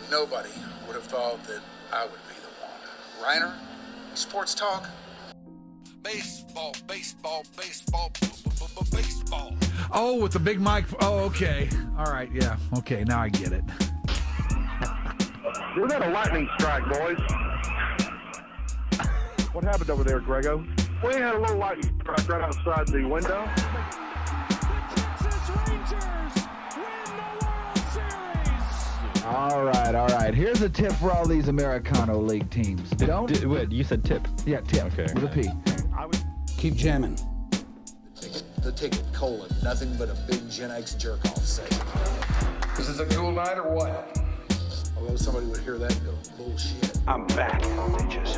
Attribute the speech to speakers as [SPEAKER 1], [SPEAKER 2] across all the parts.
[SPEAKER 1] Nobody would have thought that I would be the one. Rhyner, sports talk. Baseball, baseball, baseball, baseball.
[SPEAKER 2] Oh, with the big mic. Oh, okay. All right, yeah. Okay, now I get it.
[SPEAKER 3] We got a lightning strike, boys. What happened over there, Grego? We had a little lightning strike right outside the window.
[SPEAKER 4] The Texas Rangers win the World Series.
[SPEAKER 5] All right. Here's a tip for all these Americano League teams.
[SPEAKER 6] Wait, you said tip?
[SPEAKER 5] Yeah, tip.
[SPEAKER 6] Okay.
[SPEAKER 5] With a P.
[SPEAKER 7] Keep jamming.
[SPEAKER 8] The ticket, colon, nothing but a big Gen X jerk-off session.
[SPEAKER 1] This is a cool night or what? Although somebody would hear that and go, bullshit.
[SPEAKER 7] I'm back, bitches.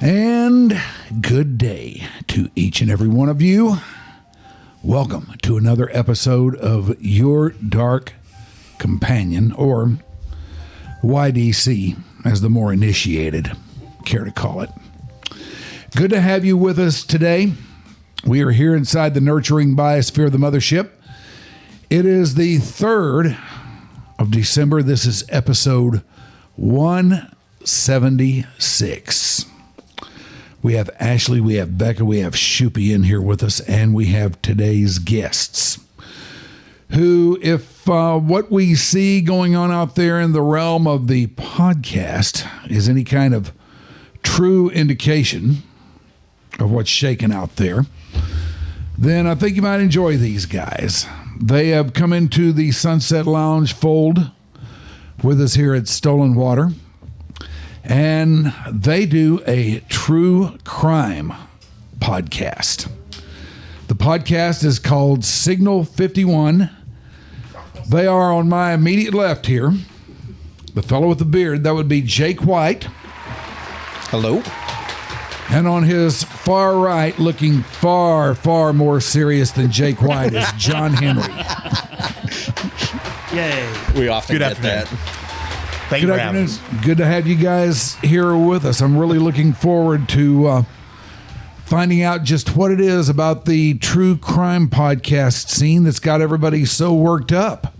[SPEAKER 2] And good day to each and every one of you. Welcome to another episode of Your Dark Companion, or YDC, as the more initiated care to call it. Good to have you with us today. We are here inside the nurturing biosphere of the mothership. It is the 3rd of December. This is episode 176. We have Ashley, we have Becca, we have Shoopy in here with us, and we have today's guests, who, if what we see going on out there in the realm of the podcast is any kind of true indication of what's shaking out there, then I think you might enjoy these guys. They have come into the Sunset Lounge fold with us here at Stolen Water, and they do a true crime podcast. The podcast is called Signal 51. They are on my immediate left here. The fellow with the beard, that would be Jake White.
[SPEAKER 6] Hello.
[SPEAKER 2] And on his far right, looking far, far more serious than Jake White, is John Henry.
[SPEAKER 9] Yay.
[SPEAKER 6] We often
[SPEAKER 9] Good
[SPEAKER 6] get
[SPEAKER 9] afternoon.
[SPEAKER 6] that.
[SPEAKER 9] Thank you
[SPEAKER 2] Good
[SPEAKER 9] for having
[SPEAKER 2] afternoon.
[SPEAKER 9] us.
[SPEAKER 2] Good to have you guys here with us. I'm really looking forward to finding out just what it is about the true crime podcast scene that's got everybody so worked up.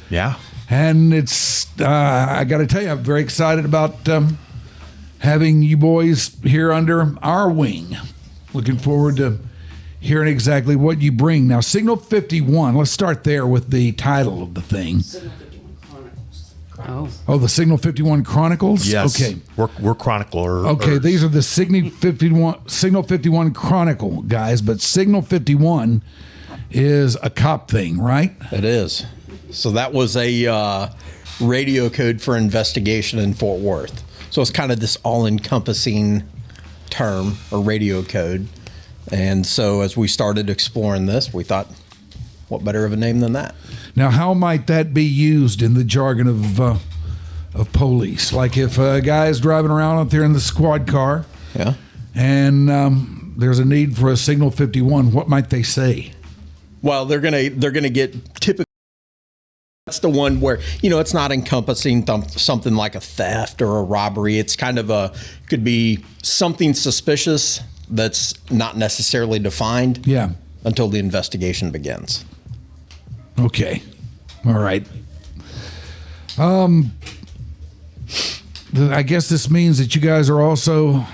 [SPEAKER 9] Yeah.
[SPEAKER 2] And it's, I got to tell you, I'm very excited about having you boys here under our wing. Looking forward to hearing exactly what you bring. Now, Signal 51, let's start there with the title of the thing. Oh, the Signal 51 Chronicles?
[SPEAKER 9] Yes.
[SPEAKER 2] Okay.
[SPEAKER 9] We're chronicler.
[SPEAKER 2] Okay, these are the Signal 51 Chronicle guys, but Signal 51 is a cop thing, right?
[SPEAKER 6] It is. So that was a radio code for investigation in Fort Worth. So it's kind of this all-encompassing term, or radio code. And so as we started exploring this, we thought, what better of a name than that?
[SPEAKER 2] Now, how might that be used in the jargon of police? Like if a guy's driving around out there in the squad car,
[SPEAKER 6] Yeah.
[SPEAKER 2] and there's a need for a Signal 51, what might they say?
[SPEAKER 6] Well, they're gonna get typically. That's the one where, it's not encompassing something like a theft or a robbery. It's kind of could be something suspicious that's not necessarily defined.
[SPEAKER 2] Yeah.
[SPEAKER 6] Until the investigation begins.
[SPEAKER 2] Okay. All right. I guess this means that you guys are also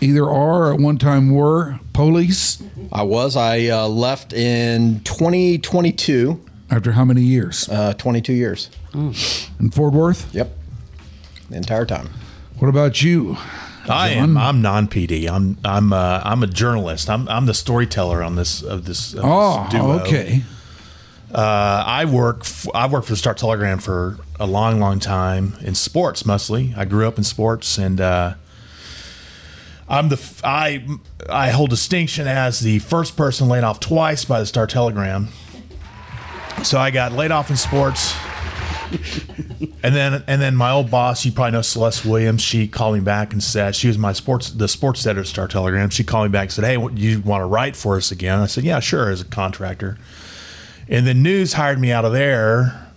[SPEAKER 2] either are or at one time were police.
[SPEAKER 6] I left in 2022.
[SPEAKER 2] After how many years?
[SPEAKER 6] 22 years.
[SPEAKER 2] In Fort Worth?
[SPEAKER 6] Yep. The entire time.
[SPEAKER 2] What about you?
[SPEAKER 9] I'm non-PD. I'm a journalist. I'm the storyteller on this duo.
[SPEAKER 2] Okay.
[SPEAKER 9] I work for the Star Telegram for a long time in sports mostly. I grew up in sports, and I hold distinction as the first person laid off twice by the Star Telegram. So I got laid off in sports, and then my old boss, you probably know Celeste Williams. She called me back and said, she was the sports editor at Star Telegram. She called me back and said, "Hey, you want to write for us again?" I said, "Yeah, sure," as a contractor. And then News hired me out of there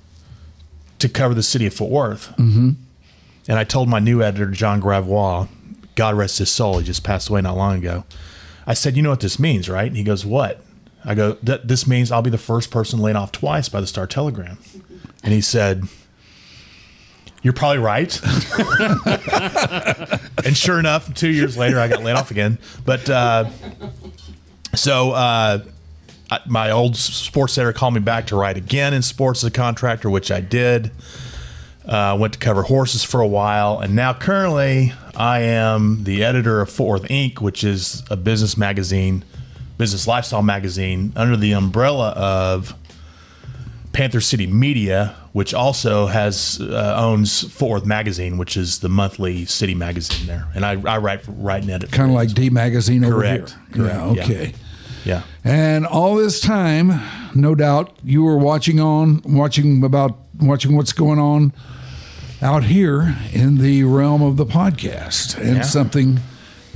[SPEAKER 9] to cover the city of Fort Worth. Mm-hmm. And I told my new editor, John Gravois, God rest his soul, he just passed away not long ago. I said, you know what this means, right? And he goes, what? I go, this means I'll be the first person laid off twice by the Star-Telegram. And he said, you're probably right. And sure enough, 2 years later, I got laid off again. But my old sports editor called me back to write again in sports as a contractor, which I did. Went to cover horses for a while. And now currently I am the editor of Fort Worth Inc., which is a business magazine, business lifestyle magazine under the umbrella of Panther City Media, which also owns Fort Worth Magazine, which is the monthly city magazine there. And I write and edit.
[SPEAKER 2] Kind of like D Magazine over here.
[SPEAKER 9] Correct.
[SPEAKER 2] Yeah, okay.
[SPEAKER 9] Yeah.
[SPEAKER 2] And all this time, no doubt, you were watching what's going on out here in the realm of the podcast. And something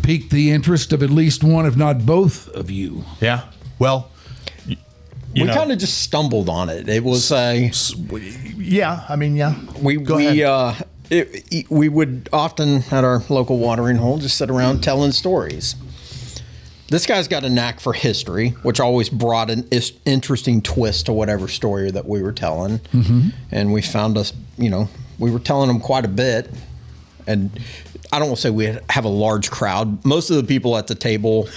[SPEAKER 2] piqued the interest of at least one, if not both of you.
[SPEAKER 9] Yeah. Well,
[SPEAKER 6] we kind of just stumbled on it. It was we would often at our local watering hole just sit around telling stories. This guy's got a knack for history, which always brought an interesting twist to whatever story that we were telling. Mm-hmm. And we found we were telling them quite a bit. And I don't want to say we have a large crowd. Most of the people at the table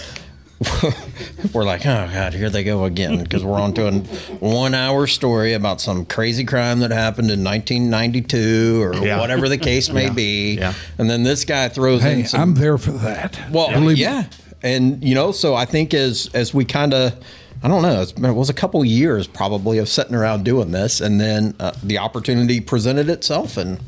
[SPEAKER 6] we're like, oh God, here they go again, because we're on to a 1 hour story about some crazy crime that happened in 1992 or whatever the case may be. Yeah. And then this guy throws in some,
[SPEAKER 2] I'm there for that.
[SPEAKER 6] Well, and so I think as we kind of, I don't know, it was a couple years probably of sitting around doing this, and then the opportunity presented itself, and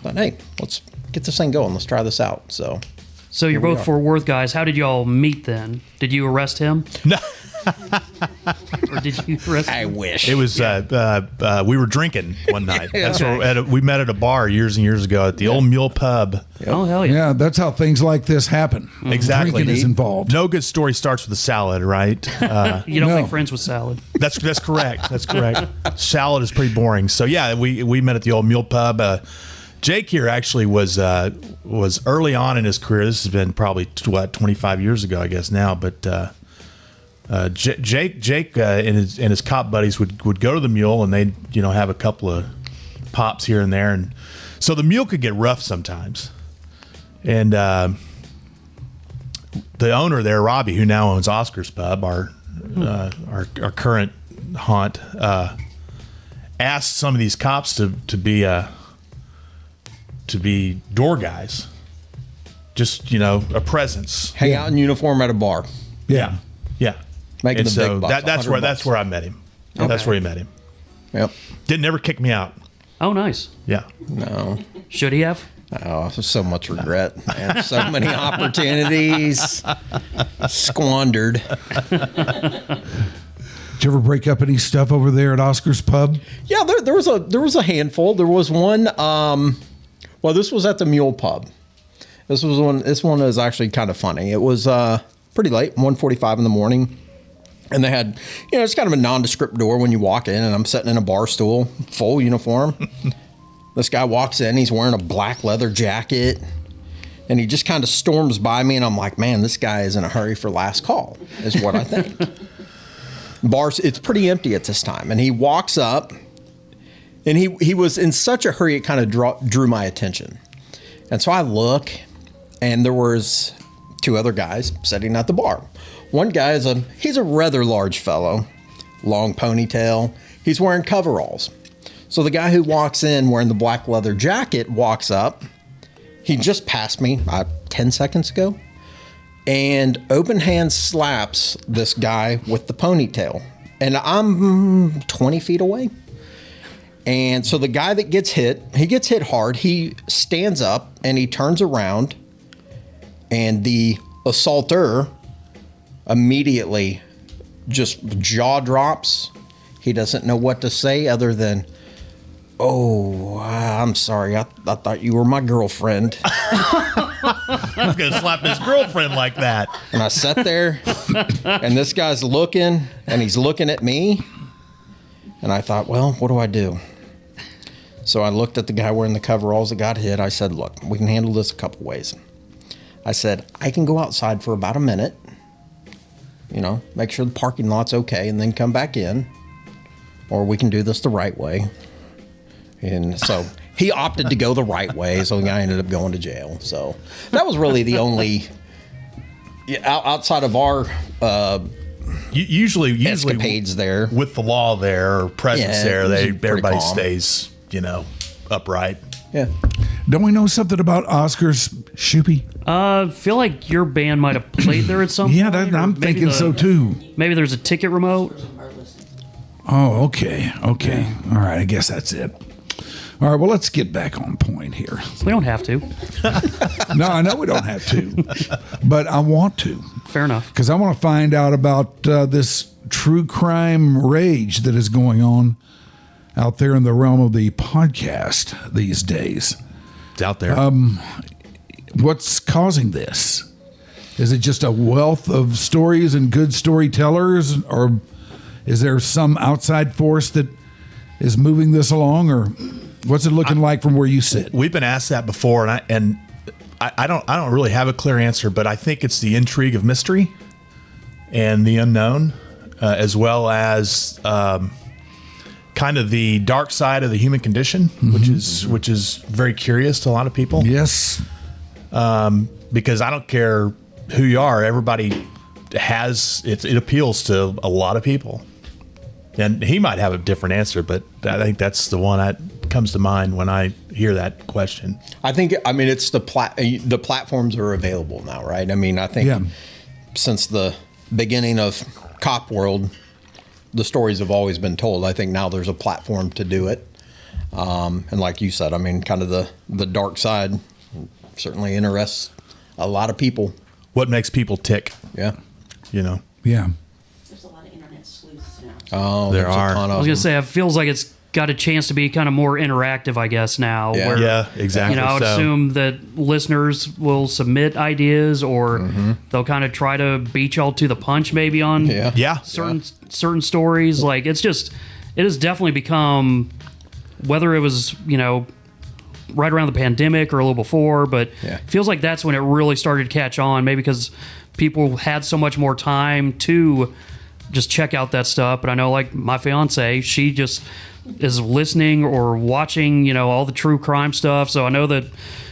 [SPEAKER 6] thought, hey, let's get this thing going. Let's try this out.
[SPEAKER 10] So you're both Fort Worth guys. How did y'all meet then? Did you arrest him?
[SPEAKER 9] No.
[SPEAKER 10] Or did you arrest him?
[SPEAKER 6] I wish.
[SPEAKER 9] It was, we were drinking one night. That's where we met at a bar years and years ago at the old Mule pub.
[SPEAKER 10] Oh, hell yeah.
[SPEAKER 2] Yeah, that's how things like this happen.
[SPEAKER 9] Exactly.
[SPEAKER 2] Drinking is involved.
[SPEAKER 9] No good story starts with a salad, right?
[SPEAKER 10] You don't make friends with salad.
[SPEAKER 9] That's correct. That's correct. Salad is pretty boring. So yeah, we met at the old Mule pub. Jake here actually was early on in his career. This has been probably 25 years ago, I guess now. But Jake and his cop buddies would go to the Mule, and they'd have a couple of pops here and there, and so the Mule could get rough sometimes. And the owner there, Robbie, who now owns Oscar's Pub, our current haunt, asked some of these cops to be door guys, just a presence.
[SPEAKER 6] Hang out in uniform at a bar.
[SPEAKER 9] Yeah.
[SPEAKER 6] Making the big bucks.
[SPEAKER 9] That's where I met him. Okay. That's where he met him.
[SPEAKER 6] Yep.
[SPEAKER 9] Didn't ever kick me out.
[SPEAKER 10] Oh, nice.
[SPEAKER 9] Yeah.
[SPEAKER 6] No.
[SPEAKER 10] Should he have?
[SPEAKER 6] Oh, there's so much regret, man. So many opportunities squandered.
[SPEAKER 2] Did you ever break up any stuff over there at Oscar's Pub?
[SPEAKER 6] Yeah, there was a handful. There was one. Well, this was at the Mule Pub. This one was actually kind of funny. It was pretty late, 1:45 in the morning, and they had, it's kind of a nondescript door when you walk in, and I'm sitting in a bar stool, full uniform. This guy walks in, he's wearing a black leather jacket, and he just kind of storms by me, and I'm like, man, this guy is in a hurry for last call, is what I think. It's pretty empty at this time, and he walks up, and he was in such a hurry, it kind of drew my attention. And so I look, and there was two other guys sitting at the bar. One guy he's a rather large fellow, long ponytail. He's wearing coveralls. So the guy who walks in wearing the black leather jacket walks up. He just passed me 10 seconds ago, and open hand slaps this guy with the ponytail. And I'm 20 feet away. And so the guy that gets hit, he gets hit hard. He stands up and he turns around, and the assaulter immediately just jaw drops. He doesn't know what to say other than, "Oh, I'm sorry. I thought you were my girlfriend."
[SPEAKER 9] I was going to slap his girlfriend like that.
[SPEAKER 6] And I sat there, and this guy's looking, and he's looking at me. And I thought, well, what do I do? So I looked at the guy wearing the coveralls that got hit. I said, look, we can handle this a couple ways. I said, I can go outside for about a minute, make sure the parking lot's okay and then come back in. Or we can do this the right way. And so he opted to go the right way, so the guy ended up going to jail. So that was really the only, outside of our
[SPEAKER 9] usually
[SPEAKER 6] escapades there.
[SPEAKER 9] With the law there, or presence there, everybody
[SPEAKER 6] calm.
[SPEAKER 9] stays, upright.
[SPEAKER 6] Yeah.
[SPEAKER 2] Don't we know something about Oscar's Shoopy?
[SPEAKER 10] Feel like your band might have played there at some
[SPEAKER 2] Yeah,
[SPEAKER 10] point.
[SPEAKER 2] I'm thinking so too.
[SPEAKER 10] Maybe there's a ticket remote.
[SPEAKER 2] Oh, okay. All right, I guess that's it. All right, well, let's get back on point here.
[SPEAKER 10] We don't have to.
[SPEAKER 2] No, I know we don't have to, but I want to.
[SPEAKER 10] Fair enough.
[SPEAKER 2] Because I want to find out about this true crime rage that is going on out there in the realm of the podcast these days.
[SPEAKER 9] It's out there.
[SPEAKER 2] What's causing this? Is it just a wealth of stories and good storytellers, or is there some outside force that is moving this along, or what's it looking like from where you sit?
[SPEAKER 9] We've been asked that before, and I don't really have a clear answer, but I think it's the intrigue of mystery and the unknown, as well as kind of the dark side of the human condition, which is very curious to a lot of people.
[SPEAKER 2] Yes.
[SPEAKER 9] Because I don't care who you are, everybody has it appeals to a lot of people. And he might have a different answer, but I think that's the one that comes to mind when I hear that question.
[SPEAKER 6] I mean, it's the platforms are available now, right? I mean, I think since the beginning of Cop World, the stories have always been told. I think now there's a platform to do it. And like you said, I mean, kind of the dark side certainly interests a lot of people.
[SPEAKER 9] What makes people tick?
[SPEAKER 6] Yeah.
[SPEAKER 2] Yeah.
[SPEAKER 11] There's a lot of internet sleuths now.
[SPEAKER 6] Oh,
[SPEAKER 9] there are.
[SPEAKER 10] I was going to say, it feels like it's got a chance to be kind of more interactive, I guess, now.
[SPEAKER 6] Yeah,
[SPEAKER 10] where,
[SPEAKER 9] exactly.
[SPEAKER 10] I would assume that listeners will submit ideas, or they'll kind of try to beat y'all to the punch maybe on certain stories. Like, it has definitely become, whether it was, right around the pandemic or a little before, but it feels like that's when it really started to catch on, maybe because people had so much more time to just check out that stuff. But I know, like, my fiance, she just is listening or watching, all the true crime stuff. So I know that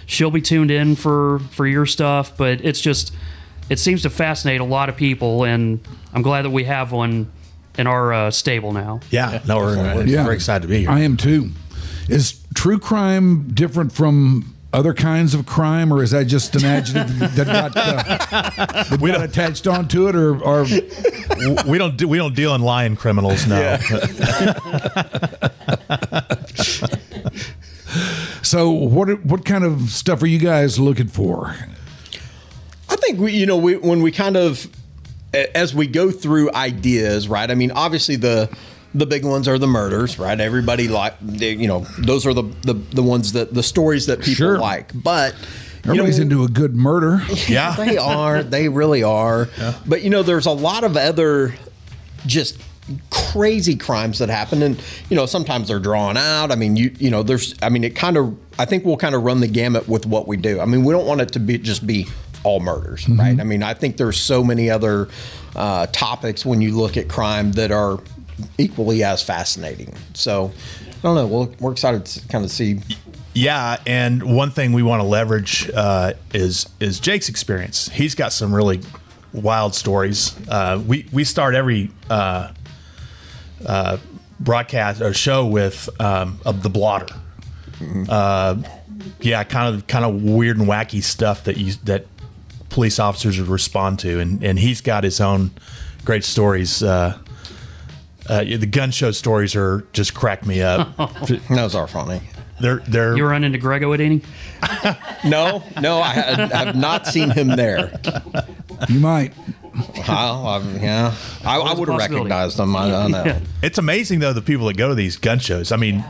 [SPEAKER 10] she'll be tuned in for your stuff, but it seems to fascinate a lot of people, and I'm glad that we have one in our stable now.
[SPEAKER 9] Yeah. No, we're very excited to be here.
[SPEAKER 2] I am too. Is true crime different from other kinds of crime, or is that just an adjective that got attached onto it, or
[SPEAKER 9] we don't deal in lying criminals now.
[SPEAKER 2] So what kind of stuff are you guys looking for?
[SPEAKER 6] I think when we kind of, as we go through ideas, right? I mean, obviously the big ones are the murders, right? Everybody those are the ones that the stories that people like. But
[SPEAKER 2] everybody's into a good murder.
[SPEAKER 6] Yeah, they are. They really are. Yeah. But there's a lot of other just crazy crimes that happen, and sometimes they're drawn out. I mean, I think we'll kind of run the gamut with what we do. I mean, we don't want it to be all murders, right? I mean, I think there's so many other topics when you look at crime that are equally as fascinating. So I don't know. We're excited to kind of see.
[SPEAKER 9] Yeah, and one thing we want to leverage is Jake's experience. He's got some really wild stories. We start every broadcast or show with the blotter. Kind of weird and wacky stuff that police officers would respond to, and he's got his own great stories. The gun show stories are just crack me up.
[SPEAKER 6] Those are funny.
[SPEAKER 9] They're
[SPEAKER 10] You run into Grego at any?
[SPEAKER 6] No, I have not seen him there.
[SPEAKER 2] You might.
[SPEAKER 6] I would have recognized them. I know.
[SPEAKER 9] It's amazing though, the people that go to these gun shows. I mean,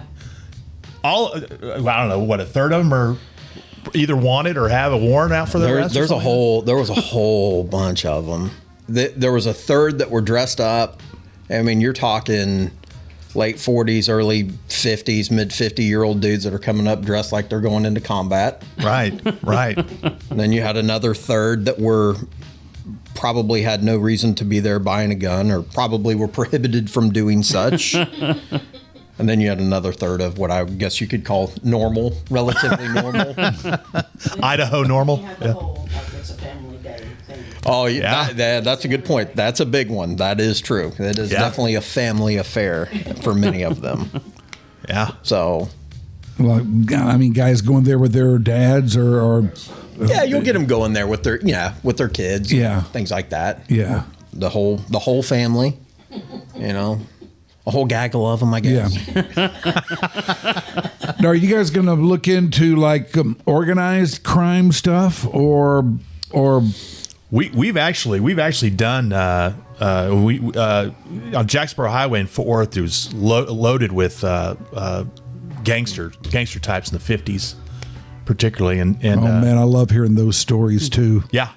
[SPEAKER 9] I don't know what a third of them are either wanted or have a warrant out for their arrest.
[SPEAKER 6] There was a whole bunch of them. There was a third that were dressed up. I mean, you're talking late 40s, early 50s, mid 50-year-old dudes that are coming up dressed like they're going into combat.
[SPEAKER 9] Right.
[SPEAKER 6] And then you had another third that were probably had no reason to be there buying a gun, or probably were prohibited from doing such. And then you had another third of what I guess you could call normal, relatively normal.
[SPEAKER 9] Idaho normal.
[SPEAKER 11] You have the whole, like, it's a family day thing.
[SPEAKER 6] Oh, yeah, that's a good point. That's a big one. That is true. It is definitely a family affair for many of them.
[SPEAKER 9] Yeah.
[SPEAKER 6] So,
[SPEAKER 2] well, I mean, guys going there with their dads or
[SPEAKER 6] yeah, you'll get them going there with their kids, things like that.
[SPEAKER 2] Yeah,
[SPEAKER 6] the whole family, a whole gaggle of them, I guess.
[SPEAKER 2] Yeah. Now, are you guys going to look into like organized crime stuff or
[SPEAKER 9] we've actually done on Jacksboro Highway in Fort Worth, it was loaded with gangster types in the 50s, particularly. And
[SPEAKER 2] man, I love hearing those stories too.
[SPEAKER 9] Yeah.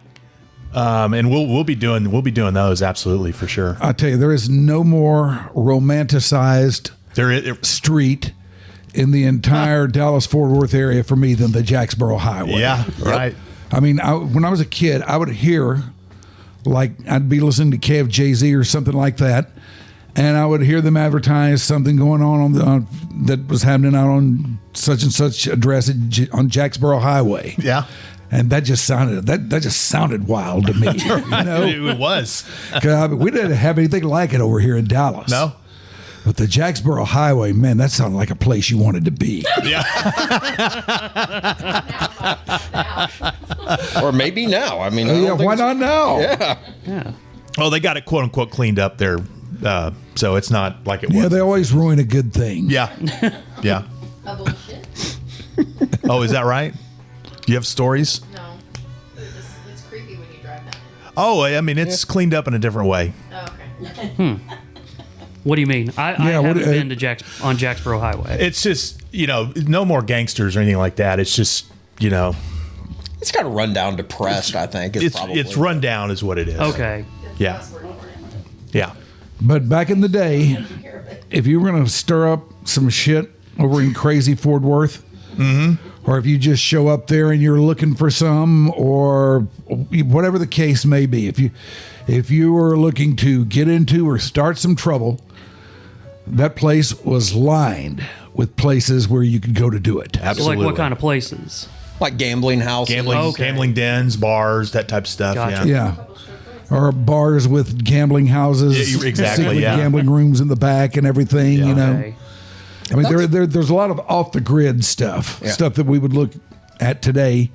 [SPEAKER 9] And we'll be doing those, absolutely, for sure.
[SPEAKER 2] I tell you, there is no more romanticized street in the entire Dallas-Fort Worth area for me than the Jacksboro Highway.
[SPEAKER 9] Yeah, right.
[SPEAKER 2] I mean, when I was a kid, I would hear, like, I'd be listening to KFJZ or something like that, and I would hear them advertise something going on that was happening out on such and such address on Jacksboro Highway.
[SPEAKER 9] Yeah.
[SPEAKER 2] And that just sounded wild to me.
[SPEAKER 9] It was.
[SPEAKER 2] We didn't have anything like it over here in Dallas.
[SPEAKER 9] No.
[SPEAKER 2] But the Jacksboro Highway, man, that sounded like a place you wanted to be.
[SPEAKER 9] Yeah.
[SPEAKER 6] Or maybe now. I mean,
[SPEAKER 2] why not now?
[SPEAKER 6] Yeah.
[SPEAKER 9] Oh, they got it quote unquote cleaned up there, so it's not like it was.
[SPEAKER 2] Yeah, they always ruin a good thing.
[SPEAKER 9] Yeah. Yeah.
[SPEAKER 11] Bullshit.
[SPEAKER 9] Oh, is that right? You have stories?
[SPEAKER 11] No. It's creepy when you drive that.
[SPEAKER 9] Oh, I mean, it's cleaned up in a different way.
[SPEAKER 11] Oh, okay.
[SPEAKER 10] What do you mean? I haven't been to on Jacksboro Highway.
[SPEAKER 9] It's just, no more gangsters or anything like that. It's just,
[SPEAKER 6] it's kind of run down, depressed, I think.
[SPEAKER 9] It's run down is what it is.
[SPEAKER 10] Okay.
[SPEAKER 9] Yeah. Yeah.
[SPEAKER 2] But back in the day, if you were going to stir up some shit over in crazy Fort Worth, or if you just show up there and you're looking for some, or whatever the case may be, if you were looking to get into or start some trouble, that place was lined with places where you could go to do it.
[SPEAKER 9] Absolutely.
[SPEAKER 10] So like what kind of places?
[SPEAKER 6] Like gambling houses.
[SPEAKER 9] Gambling dens, bars, that type of stuff.
[SPEAKER 10] Gotcha.
[SPEAKER 2] Yeah. Or bars with gambling houses.
[SPEAKER 9] Yeah, exactly,
[SPEAKER 2] secret
[SPEAKER 9] yeah.
[SPEAKER 2] gambling rooms in the back and everything,
[SPEAKER 10] Okay.
[SPEAKER 2] I mean, there's a lot of off the grid stuff that we would look at today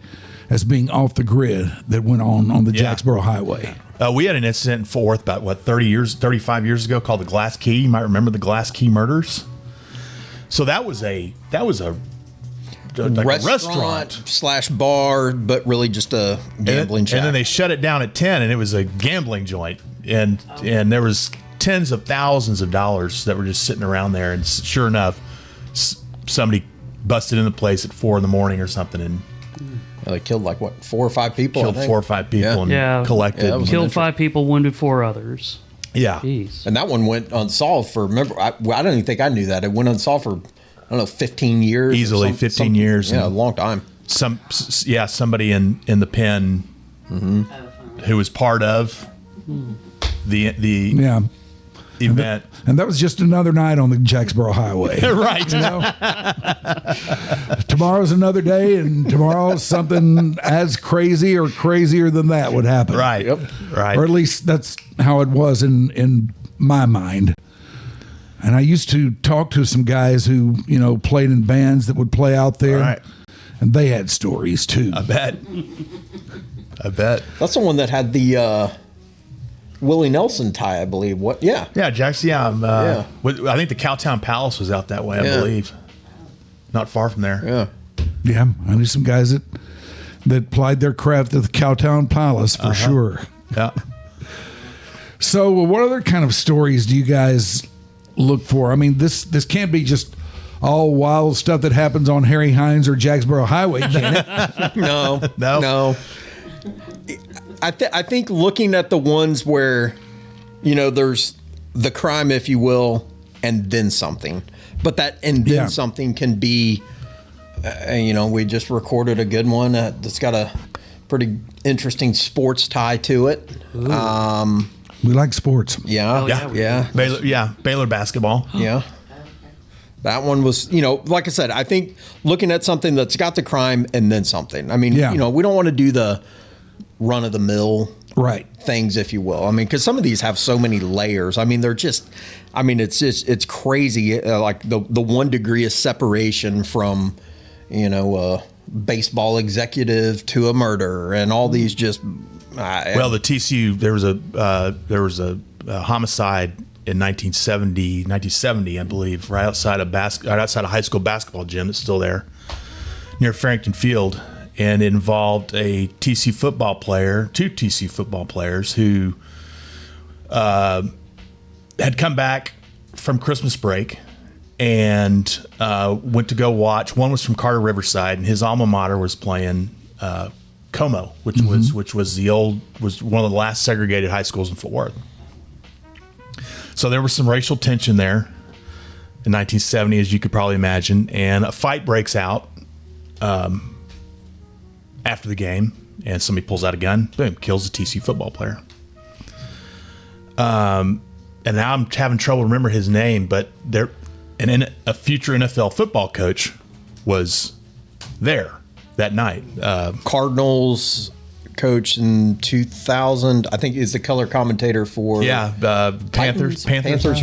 [SPEAKER 2] as being off the grid that went on the Jacksboro Highway.
[SPEAKER 9] We had an incident in Fort Worth about 35 years ago called the Glass Key. You might remember the Glass Key murders. So that was a
[SPEAKER 6] restaurant / bar, but really just a gambling shack.
[SPEAKER 9] And then they shut it down at 10, and it was a gambling joint. And there was tens of thousands of dollars that were just sitting around there. And sure enough, somebody busted in the place at 4 a.m. or something, and
[SPEAKER 6] they killed 4 or 5 people.
[SPEAKER 9] Killed 4 or 5 people and collected.
[SPEAKER 6] Yeah,
[SPEAKER 10] killed 5 people, wounded 4 others.
[SPEAKER 9] Yeah.
[SPEAKER 10] Jeez.
[SPEAKER 6] And that one went unsolved for, remember, I don't even think I knew that. It went unsolved for, 15 years.
[SPEAKER 9] Easily 15 years.
[SPEAKER 6] Yeah, a long time.
[SPEAKER 9] Somebody in the pen who was part of the event.
[SPEAKER 2] And that was just another night on the Jacksboro Highway.
[SPEAKER 9] Right.
[SPEAKER 2] Tomorrow's another day, and tomorrow something as crazy or crazier than that would happen.
[SPEAKER 9] Right. Yep. Right.
[SPEAKER 2] Or at least that's how it was in my mind. And I used to talk to some guys who, played in bands that would play out there.
[SPEAKER 9] Right.
[SPEAKER 2] And they had stories too.
[SPEAKER 9] I bet.
[SPEAKER 6] That's the one that had the Willie Nelson tie, I believe. What? Yeah.
[SPEAKER 9] Yeah, Jackson. Yeah. I think the Cowtown Palace was out that way, I believe. Not far from there.
[SPEAKER 6] Yeah.
[SPEAKER 2] Yeah, I knew some guys that plied their craft at the Cowtown Palace for sure.
[SPEAKER 9] Yeah.
[SPEAKER 2] So, what other kind of stories do you guys look for? I mean, this can't be just all wild stuff that happens on Harry Hines or Jacksboro Highway, can it?
[SPEAKER 6] No. I think looking at the ones where, there's the crime, if you will, and then something. But that and then something can be, we just recorded a good one that's got a pretty interesting sports tie to it.
[SPEAKER 2] We like sports.
[SPEAKER 6] Yeah.
[SPEAKER 9] Baylor basketball.
[SPEAKER 6] Yeah. That one was, like I said, I think looking at something that's got the crime and then something. I mean, we don't want to do the run of the mill things, if you will. I mean, because some of these have so many layers. I mean, it's crazy. Like the 1 degree of separation from, baseball executive to a murder and all these just.
[SPEAKER 9] The TCU, there was a homicide in 1970, I believe, right outside of a high school basketball gym that's still there near Farrington Field, and it involved two TCU football players who had come back from Christmas break and went to go watch. One was from Carter Riverside, and his alma mater was playing Como, which was one of the last segregated high schools in Fort Worth. So there was some racial tension there in 1970, as you could probably imagine, and a fight breaks out after the game, and somebody pulls out a gun, boom, kills the TCU football player. And now I'm having trouble remembering his name, but a future NFL football coach was there that night.
[SPEAKER 6] Cardinals coach in 2000, I think, is the color commentator for
[SPEAKER 9] Panthers
[SPEAKER 6] or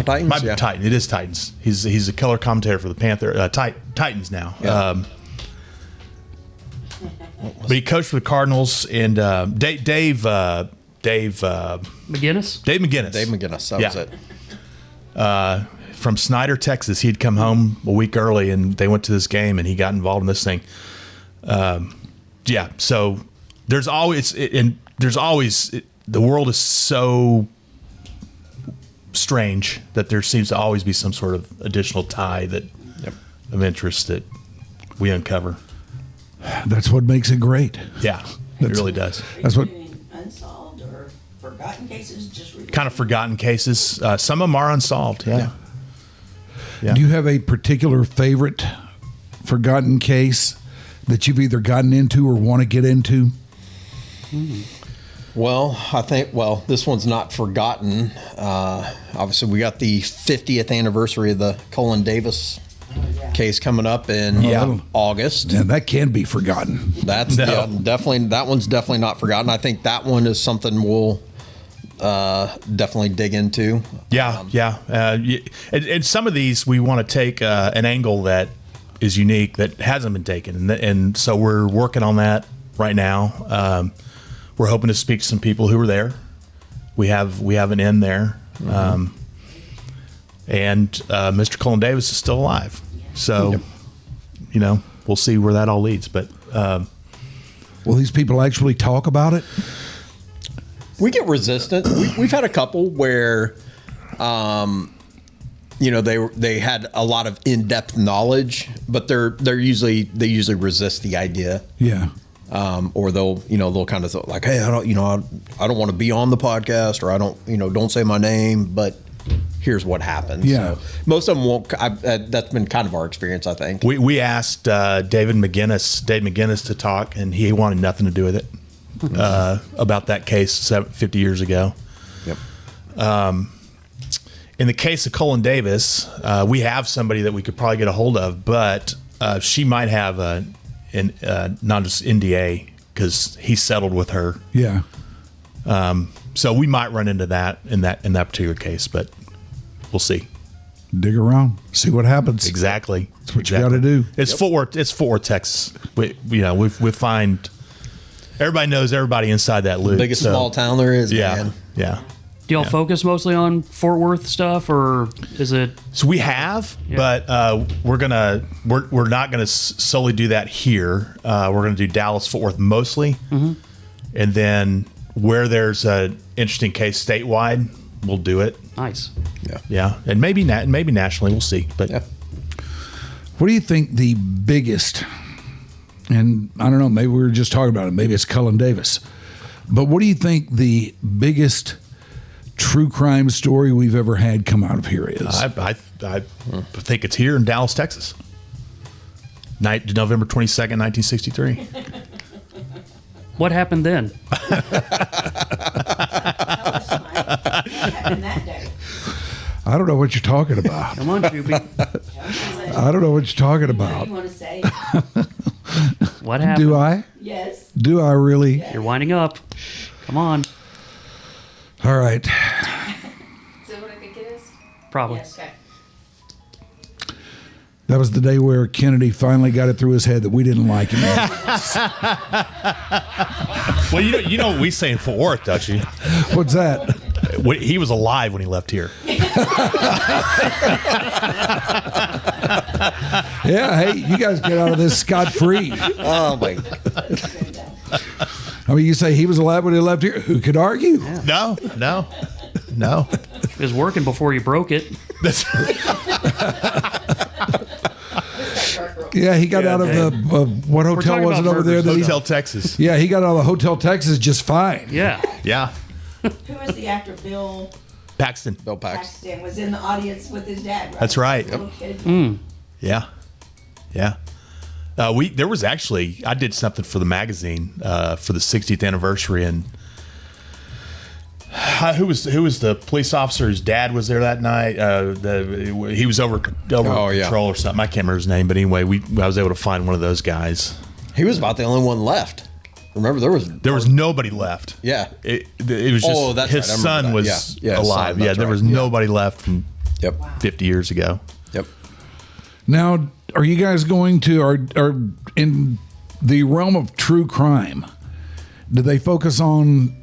[SPEAKER 6] Titans.
[SPEAKER 9] Might be Titans. It is Titans. He's a color commentator for the Titans now.
[SPEAKER 6] Yeah.
[SPEAKER 9] But he coached for the Cardinals, and Dave
[SPEAKER 10] McGinnis.
[SPEAKER 9] Dave
[SPEAKER 6] McGinnis. That was it.
[SPEAKER 9] From Snyder, Texas. He'd come home a week early, and they went to this game, and he got involved in this thing. So there's always the world is so strange that there seems to always be some sort of additional tie of interest that we uncover.
[SPEAKER 2] That's what makes it great.
[SPEAKER 9] Yeah, it really does.
[SPEAKER 2] That's what.
[SPEAKER 11] Unsolved or forgotten cases,
[SPEAKER 9] kind of forgotten cases. Some of them are unsolved. Yeah.
[SPEAKER 2] Do you have a particular favorite forgotten case that you've either gotten into or want to get into?
[SPEAKER 6] Well, I think, this one's not forgotten. Obviously, we got the 50th anniversary of the Cullen Davis case coming up in August.
[SPEAKER 2] Yeah, that can be forgotten.
[SPEAKER 6] Definitely. That one's definitely not forgotten. I think that one is something we'll definitely dig into.
[SPEAKER 9] And some of these we want to take an angle that is unique that hasn't been taken, and so we're working on that right now. We're hoping to speak to some people who were there. We have an in there, and Mr. Cullen Davis is still alive. So, we'll see where that all leads. But
[SPEAKER 2] will these people actually talk about it?
[SPEAKER 6] We get resistant. We've had a couple where, they had a lot of in-depth knowledge, but they usually resist the idea.
[SPEAKER 2] Yeah.
[SPEAKER 6] Or they'll kind of like, hey, I don't want to be on the podcast, or I don't say my name, but here's what happened.
[SPEAKER 2] Yeah.
[SPEAKER 6] So most of them won't. That's been kind of our experience, I think.
[SPEAKER 9] We asked Dave McGinnis to talk, and he wanted nothing to do with it about that case 50 years ago.
[SPEAKER 6] Yep.
[SPEAKER 9] In the case of Cullen Davis, we have somebody that we could probably get a hold of, but she might have not just NDA because he settled with her.
[SPEAKER 2] Yeah.
[SPEAKER 9] So we might run into that in that particular case, but we'll see.
[SPEAKER 2] Dig around, see what happens.
[SPEAKER 9] Exactly.
[SPEAKER 2] That's what you got to do.
[SPEAKER 9] It's Fort Worth, Texas. We find everybody knows everybody inside that loop.
[SPEAKER 6] Biggest small town there is. Man.
[SPEAKER 9] Yeah.
[SPEAKER 10] Do y'all focus mostly on Fort Worth stuff, or is it?
[SPEAKER 9] So we have, but we're not gonna solely do that here. We're gonna do Dallas, Fort Worth mostly, and then where there's an interesting case statewide, we'll do it.
[SPEAKER 10] Nice.
[SPEAKER 9] Yeah, and maybe nationally, we'll see. But
[SPEAKER 2] what do you think the biggest? And I don't know, maybe we were just talking about it. Maybe it's Cullen Davis, but what do you think the biggest true crime story we've ever had come out of here is?
[SPEAKER 9] I think it's here in Dallas, Texas. November 22nd, 1963.
[SPEAKER 10] What happened then?
[SPEAKER 11] What happened that day?
[SPEAKER 2] I don't know what you're talking about.
[SPEAKER 10] Come on, Shoopy.
[SPEAKER 2] I don't know what you're talking
[SPEAKER 11] What
[SPEAKER 2] about.
[SPEAKER 11] do you want to say?
[SPEAKER 10] What happened?
[SPEAKER 2] Do I?
[SPEAKER 11] Yes.
[SPEAKER 2] Do I really?
[SPEAKER 10] You're winding up. Come on.
[SPEAKER 2] All right.
[SPEAKER 12] Is that what I think it is?
[SPEAKER 10] Probably.
[SPEAKER 11] Yes. Okay.
[SPEAKER 2] That was the day where Kennedy finally got it through his head that we didn't like him.
[SPEAKER 9] Well, you know what we say in Fort Worth, don't you?
[SPEAKER 2] What's that?
[SPEAKER 9] He was alive when he left here.
[SPEAKER 2] Yeah, hey, you guys get out of this scot-free.
[SPEAKER 6] Oh, my God.
[SPEAKER 2] I mean, you say he was alive when he left here. Who could argue?
[SPEAKER 9] No.
[SPEAKER 10] It was working before you broke it.
[SPEAKER 2] Yeah, he got out of the what hotel was it over there?
[SPEAKER 9] Hotel Texas.
[SPEAKER 2] Yeah, he got out of the Hotel Texas just fine.
[SPEAKER 10] Yeah.
[SPEAKER 9] Yeah.
[SPEAKER 11] Who is the actor? Bill
[SPEAKER 9] Paxton.
[SPEAKER 6] Bill Paxton.
[SPEAKER 11] Paxton was in the audience with his dad. Right?
[SPEAKER 9] That's right.
[SPEAKER 11] Little kid.
[SPEAKER 9] Yeah. There was actually, I did something for the magazine for the 60th anniversary, and who was the police officer whose dad was there that night? He was over patrol or something. I can't remember his name, but anyway, I was able to find one of those guys.
[SPEAKER 6] He was about the only one left. Remember, there was
[SPEAKER 9] nobody left.
[SPEAKER 6] Yeah,
[SPEAKER 9] it was just
[SPEAKER 6] that's
[SPEAKER 9] his
[SPEAKER 6] right.
[SPEAKER 9] son was alive.
[SPEAKER 6] Son,
[SPEAKER 9] there was nobody left from
[SPEAKER 6] Yep.
[SPEAKER 9] 50 years ago.
[SPEAKER 6] Yep.
[SPEAKER 2] Now, are you guys going to are in the realm of true crime? Do they focus on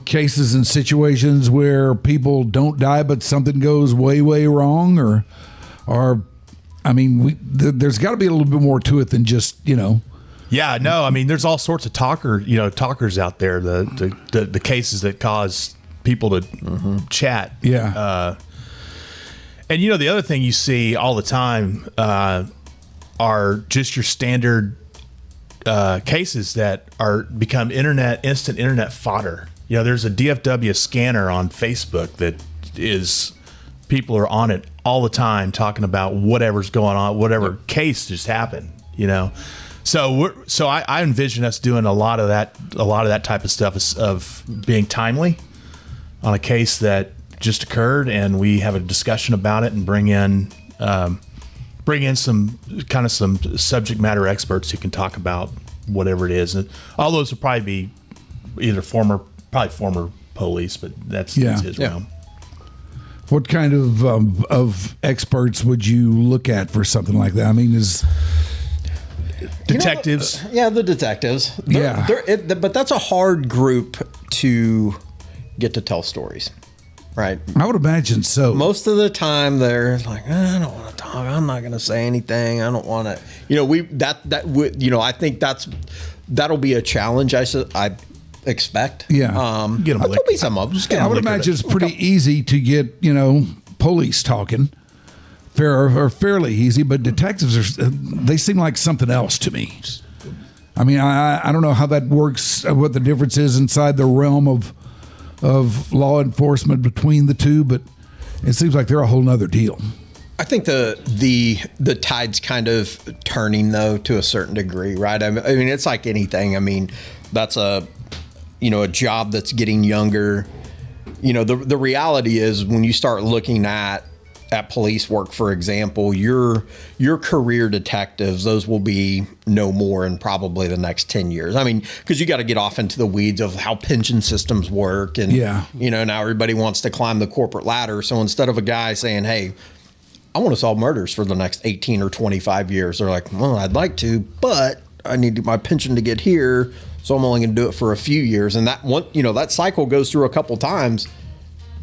[SPEAKER 2] cases and situations where people don't die but something goes way wrong, or I mean, there's got to be a little bit more to it than just
[SPEAKER 9] Yeah, no, I mean, there's all sorts of talkers out there. The cases that cause people to chat.
[SPEAKER 2] Yeah.
[SPEAKER 9] And the other thing you see all the time are just your standard cases that become instant internet fodder. There's a DFW scanner on Facebook that is people are on it all the time talking about whatever's going on, whatever case just happened. So I envision us doing a lot of that type of stuff of being timely on a case that just occurred, and we have a discussion about it and bring in some subject matter experts who can talk about whatever it is. And all those will probably be either former police, but that's his realm.
[SPEAKER 2] What kind of experts would you look at for something like that? I mean,
[SPEAKER 9] detectives.
[SPEAKER 6] The detectives. But that's a hard group to get to tell stories, right?
[SPEAKER 2] I would imagine so.
[SPEAKER 6] Most of the time, they're like, I don't want to talk. I'm not going to say anything. I don't want to. I think that'll be a challenge. I expect.
[SPEAKER 2] Yeah.
[SPEAKER 6] Get them. There'll be some of them.
[SPEAKER 2] I would imagine it's pretty easy to get police talking. Fairly easy, but detectives they seem like something else to me. I mean, I don't know how that works, what the difference is inside the realm of law enforcement between the two, but it seems like they're a whole nother deal.
[SPEAKER 6] I think the tide's kind of turning though to a certain degree, right? I mean, it's like anything. I mean, that's a job that's getting younger. The reality is when you start looking at police work, for example, your career detectives, those will be no more in probably the next 10 years. I mean, because you got to get off into the weeds of how pension systems work. And, now everybody wants to climb the corporate ladder. So instead of a guy saying, hey, I want to solve murders for the next 18 or 25 years, they're like, well, I'd like to, but I need my pension to get here. So I'm only going to do it for a few years. And that cycle goes through a couple times.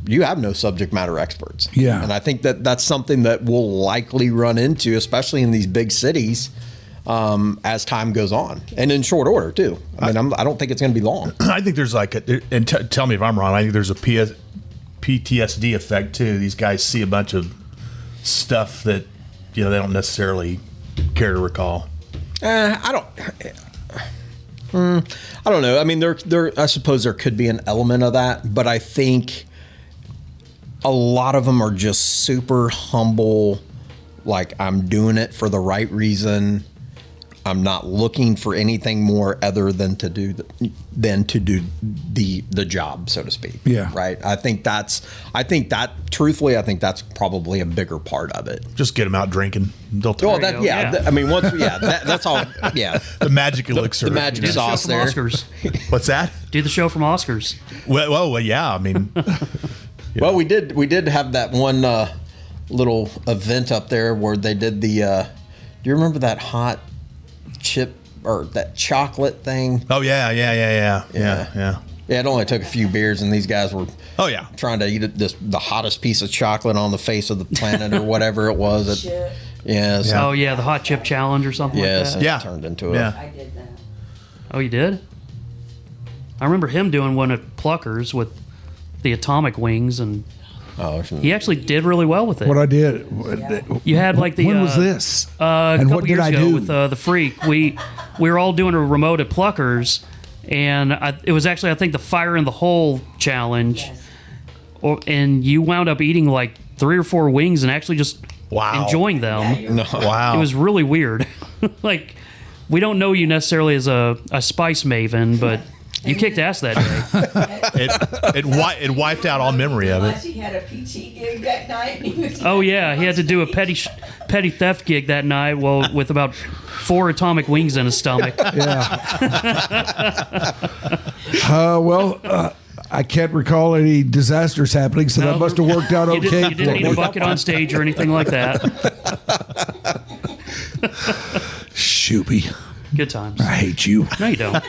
[SPEAKER 6] You have no subject matter experts.
[SPEAKER 2] Yeah.
[SPEAKER 6] And I think that's something that we'll likely run into, especially in these big cities, as time goes on, and in short order too. I mean, I don't think it's going to be long.
[SPEAKER 9] I think there's tell me if I'm wrong, I think there's a PTSD effect too. These guys see a bunch of stuff that, they don't necessarily care to recall.
[SPEAKER 6] I don't know. I mean, I suppose there could be an element of that, but I think a lot of them are just super humble. Like, I'm doing it for the right reason. I'm not looking for anything more other than to do the job, so to speak.
[SPEAKER 2] Yeah.
[SPEAKER 6] Right. I think that's probably a bigger part of it.
[SPEAKER 9] Just get them out drinking. They'll
[SPEAKER 6] I mean, that's all. Yeah.
[SPEAKER 9] The magic elixir.
[SPEAKER 6] The magic sauce there.
[SPEAKER 10] Oscars.
[SPEAKER 9] What's that?
[SPEAKER 10] Do the show from Oscars.
[SPEAKER 9] Well, yeah. I mean,
[SPEAKER 6] well, we did have that one little event up there where they did the. Do you remember that hot chip or that chocolate thing?
[SPEAKER 9] Oh yeah.
[SPEAKER 6] Yeah, it only took a few beers, and these guys were trying to eat the hottest piece of chocolate on the face of the planet or whatever it was.
[SPEAKER 10] Oh yeah, the hot chip challenge or something like that.
[SPEAKER 6] Yeah, turned into it.
[SPEAKER 11] I did that.
[SPEAKER 10] Oh, you did? I remember him doing one at Pluckers with the atomic wings, and he actually did really well with it.
[SPEAKER 2] What I did.
[SPEAKER 10] You had like the.
[SPEAKER 2] When was this?
[SPEAKER 10] A
[SPEAKER 2] and
[SPEAKER 10] couple
[SPEAKER 2] what did
[SPEAKER 10] years
[SPEAKER 2] I
[SPEAKER 10] ago
[SPEAKER 2] do?
[SPEAKER 10] with the Freak. We were all doing a remote at Pluckers, and it was actually, I think, the Fire in the Hole challenge.
[SPEAKER 11] Yes.
[SPEAKER 10] And you wound up eating like 3 or 4 wings and actually just enjoying them.
[SPEAKER 9] Wow.
[SPEAKER 10] It was really weird. Like, we don't know you necessarily as a spice maven, but you kicked ass that day.
[SPEAKER 9] It wiped out all memory of it.
[SPEAKER 11] He had a PT gig that night.
[SPEAKER 10] Oh yeah, he had to do a petty theft gig that night. Well, with about 4 atomic wings in his stomach.
[SPEAKER 2] I can't recall any disasters happening, so that must have worked out okay.
[SPEAKER 10] You didn't need a bucket on stage or anything like that.
[SPEAKER 2] Shoopy.
[SPEAKER 10] Good times.
[SPEAKER 2] I hate you.
[SPEAKER 10] No, you don't.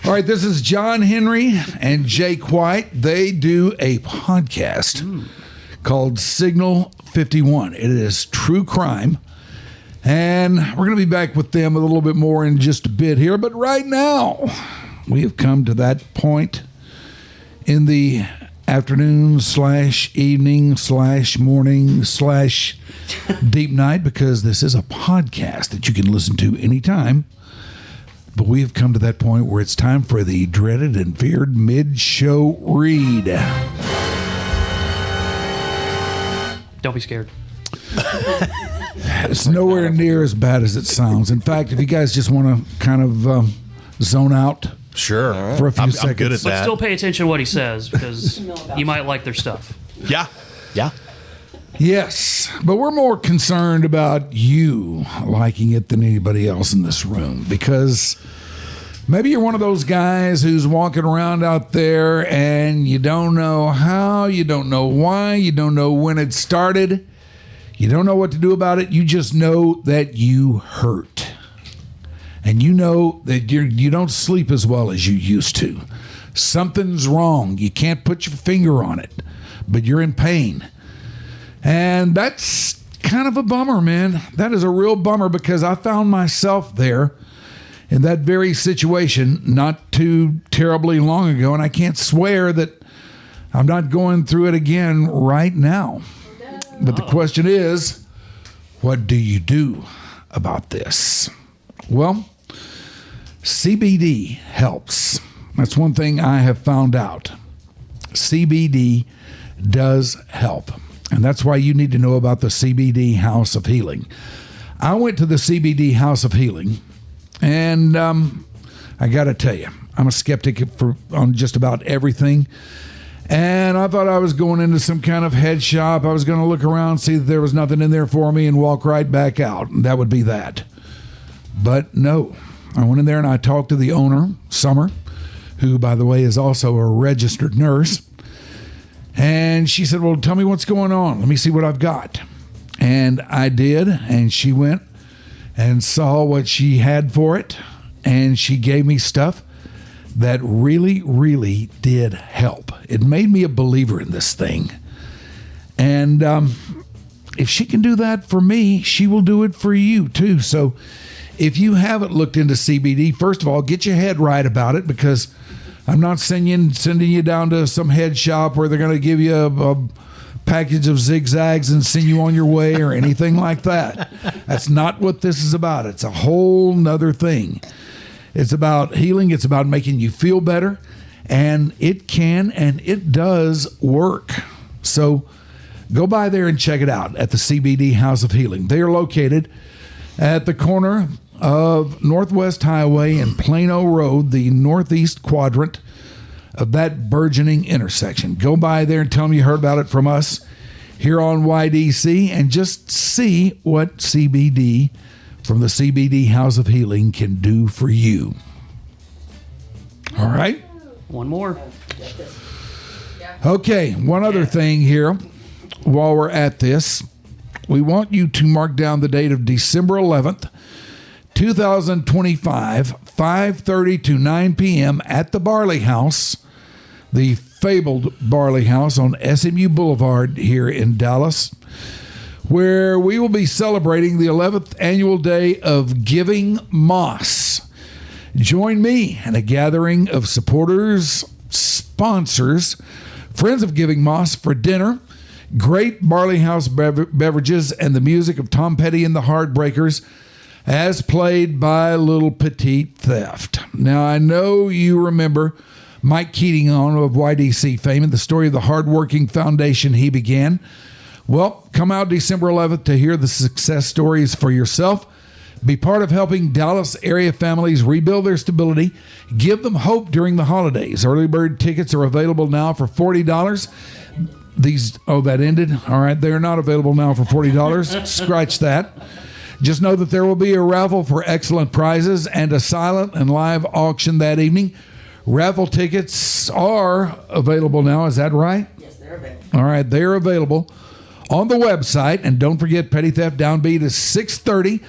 [SPEAKER 2] All right, this is John Henry and Jake White. They do a podcast called Signal 51. It is true crime. And we're going to be back with them a little bit more in just a bit here. But right now, we have come to that point in the afternoon / evening / morning / deep night, because this is a podcast that you can listen to anytime. But we have come to that point where it's time for the dreaded and feared mid-show read.
[SPEAKER 10] Don't be scared.
[SPEAKER 2] It's nowhere near as bad as it sounds. In fact, if you guys just want to kind of zone out
[SPEAKER 9] for
[SPEAKER 2] a few seconds.
[SPEAKER 9] I'm good at
[SPEAKER 10] But
[SPEAKER 9] that.
[SPEAKER 10] still pay attention to what he says, because you might like their stuff.
[SPEAKER 9] Yeah.
[SPEAKER 2] Yes, but we're more concerned about you liking it than anybody else in this room, because maybe you're one of those guys who's walking around out there and you don't know how, you don't know why, you don't know when it started, you don't know what to do about it. You just know that you hurt. And you know that you don't sleep as well as you used to. Something's wrong. You can't put your finger on it, but you're in pain. And that's kind of a bummer, man. That is a real bummer, because I found myself there in that very situation not too terribly long ago, and I can't swear that I'm not going through it again right now. But the question is, what do you do about this? Well, CBD helps. That's one thing I have found out. CBD does help. And that's why you need to know about the CBD House of Healing. I went to the CBD House of Healing, and I got to tell you, I'm a skeptic on just about everything. And I thought I was going into some kind of head shop. I was going to look around, see that there was nothing in there for me, and walk right back out. And that would be that. But no, I went in there and I talked to the owner, Summer, who, by the way, is also a registered nurse. And she said, well, tell me what's going on. Let me see what I've got. And I did. And she went and saw what she had for it. And she gave me stuff that really, really did help. It made me a believer in this thing. And if she can do that for me, she will do it for you too. So if you haven't looked into CBD, first of all, get your head right about it, because I'm not sending you down to some head shop where they're going to give you a package of zigzags and send you on your way or anything like that. That's not what this is about. It's a whole nother thing. It's about healing. It's about making you feel better. And it can and it does work. So go by there and check it out at the CBD House of Healing. They are located at the corner of Northwest Highway and Plano Road, the northeast quadrant of that burgeoning intersection. Go by there and tell them you heard about it from us here on YDC, and just see what CBD from the CBD House of Healing can do for you. All right?
[SPEAKER 10] One more.
[SPEAKER 2] Okay, one other thing here while we're at this. We want you to mark down the date of December 11th, 2025, 5:30 to 9 p.m. at the Barley House, the fabled Barley House on SMU Boulevard here in Dallas, where we will be celebrating the 11th annual day of Giving Moss. Join me in a gathering of supporters, sponsors, friends of Giving Moss for dinner, great Barley House beverages, and the music of Tom Petty and the Heartbreakers, as played by Little Petite Theft. Now, I know you remember Mike Keating of YDC fame and the story of the hardworking foundation he began. Well, come out December 11th to hear the success stories for yourself. Be part of helping Dallas area families rebuild their stability. Give them hope during the holidays. Early bird tickets are available now for $40. That ended. All right, they're not available now for $40. Scratch that. Just know that there will be a raffle for excellent prizes and a silent and live auction that evening. Raffle tickets are available now. Is that right?
[SPEAKER 11] Yes, they're available.
[SPEAKER 2] All right, they're available on the website. And don't forget, Petty Theft Downbeat is 6:30.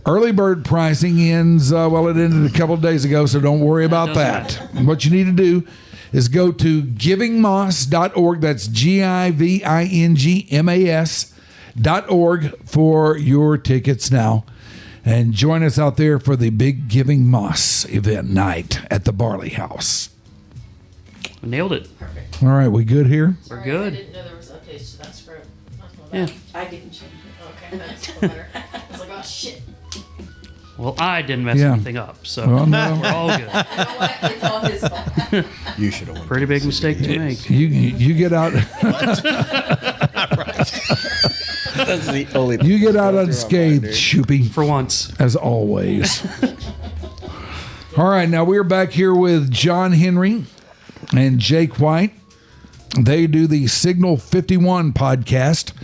[SPEAKER 2] Early bird pricing ends, it ended a couple of days ago, so don't worry about that. What you need to do is go to givingmoss.org. That's GIVINGMAS.org for your tickets now. And join us out there for the big Giving Moss event night at the Barley House.
[SPEAKER 10] Nailed it.
[SPEAKER 12] Perfect.
[SPEAKER 2] All right, we good here?
[SPEAKER 10] We're good.
[SPEAKER 12] I didn't know there was updates to that script.
[SPEAKER 10] Yeah.
[SPEAKER 11] I didn't change it.
[SPEAKER 12] Okay, that's better. I was like, oh shit.
[SPEAKER 10] Well, I didn't mess anything up, so
[SPEAKER 2] Well, no.
[SPEAKER 10] we're all good.
[SPEAKER 12] You know what? It's all his fault.
[SPEAKER 6] You should have.
[SPEAKER 10] Pretty big mistake to make.
[SPEAKER 2] You get out.
[SPEAKER 6] That's the only.
[SPEAKER 2] You get out unscathed, Shoopy.
[SPEAKER 10] For once.
[SPEAKER 2] As always. All right, now we're back here with John Henry and Jake White. They do the Signal 51 podcast,